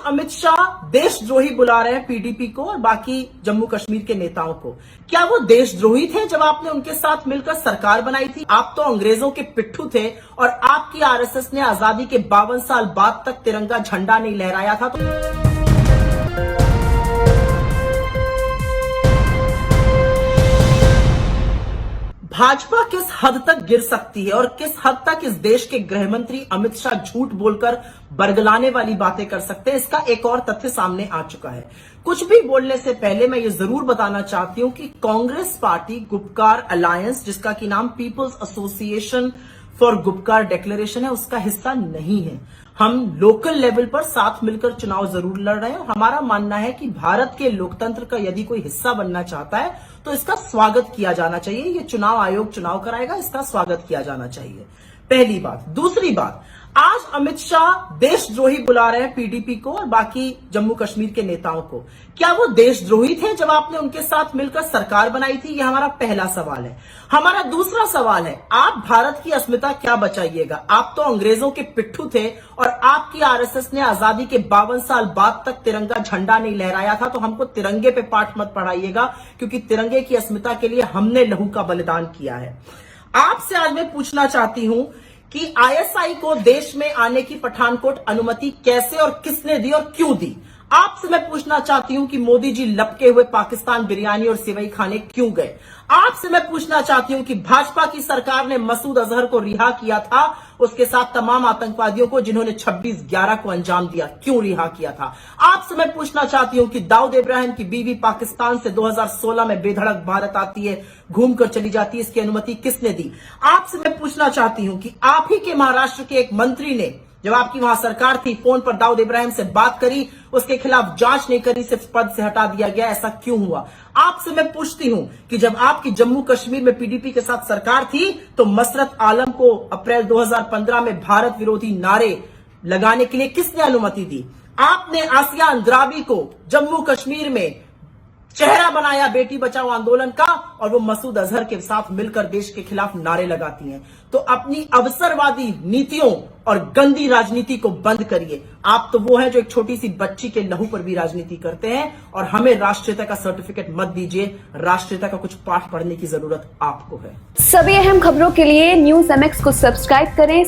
अमित शाह देशद्रोही बुला रहे हैं पीडीपी को और बाकी जम्मू कश्मीर के नेताओं को। क्या वो देशद्रोही थे जब आपने उनके साथ मिलकर सरकार बनाई थी? आप तो अंग्रेजों के पिट्ठू थे और आपकी आरएसएस ने आजादी के 52 साल बाद तक तिरंगा झंडा नहीं लहराया था। तो भाजपा किस हद तक गिर सकती है और किस हद तक इस देश के गृह मंत्री अमित शाह झूठ बोलकर बरगलाने वाली बातें कर सकते हैं, इसका एक और तथ्य सामने आ चुका है। कुछ भी बोलने से पहले मैं ये जरूर बताना चाहती हूं कि कांग्रेस पार्टी गुपकार अलायंस, जिसका की नाम People's Association for Gupkar Declaration है, उसका हिस्सा नहीं है। हम लोकल लेवल पर साथ मिलकर चुनाव जरूर लड़ रहे हैं और हमारा मानना है कि भारत के लोकतंत्र का यदि कोई हिस्सा बनना चाहता है तो इसका स्वागत किया जाना चाहिए। ये चुनाव आयोग चुनाव कराएगा, इसका स्वागत किया जाना चाहिए, पहली बात। दूसरी बात, आज अमित शाह देशद्रोही बुला रहे हैं पीडीपी को और बाकी जम्मू कश्मीर के नेताओं को। क्या वो देशद्रोही थे जब आपने उनके साथ मिलकर सरकार बनाई थी? यह हमारा पहला सवाल है। हमारा दूसरा सवाल है, आप भारत की अस्मिता क्या बचाइएगा? आप तो अंग्रेजों के पिट्ठू थे और आपकी आरएसएस ने आजादी के 52 साल बाद तक तिरंगा झंडा नहीं लहराया था। तो हमको तिरंगे पे पाठ मत पढ़ाइएगा, क्योंकि तिरंगे की अस्मिता के लिए हमने लहू का बलिदान किया है। आपसे आज मैं पूछना चाहती हूं कि आईएसआई को देश में आने की पठानकोट अनुमति कैसे और किसने दी और क्यों दी? आपसे मैं पूछना चाहती हूं कि मोदी जी लपके हुए पाकिस्तान बिरयानी और सेवई खाने क्यों गए? आपसे मैं पूछना चाहती हूं कि भाजपा की सरकार ने मसूद अजहर को रिहा किया था, उसके साथ तमाम आतंकवादियों को जिन्होंने 26/11 को अंजाम दिया, क्यों रिहा किया था? आपसे मैं पूछना चाहती हूं कि दाऊद इब्राहिम की बीवी पाकिस्तान से 2016 में बेधड़क भारत आती है, घूमकर चली जाती है, इसकी अनुमति किसने दी? आपसे मैं पूछना चाहती हूं कि आप ही के महाराष्ट्र के एक मंत्री ने, जब आपकी वहां सरकार थी, फोन पर दाऊद इब्राहिम से बात करी, उसके खिलाफ जांच नहीं करी, सिर्फ पद से हटा दिया गया, ऐसा क्यों हुआ? आपसे मैं पूछती हूं कि जब आपकी जम्मू कश्मीर में पीडीपी के साथ सरकार थी तो मसरत आलम को अप्रैल 2015 में भारत विरोधी नारे लगाने के लिए किसने अनुमति दी? आपने आसिया अंद्राबी को जम्मू कश्मीर में चेहरा बनाया बेटी बचाओ आंदोलन का, और वो मसूद अजहर के साथ मिलकर देश के खिलाफ नारे लगाती हैं। तो अपनी अवसरवादी नीतियों और गंदी राजनीति को बंद करिए। आप तो वो हैं जो एक छोटी सी बच्ची के लहू पर भी राजनीति करते हैं, और हमें राष्ट्रीयता का सर्टिफिकेट मत दीजिए। राष्ट्रीयता का कुछ पाठ पढ़ने की जरूरत आपको है। सभी अहम खबरों के लिए न्यूज़ MX को सब्सक्राइब करें,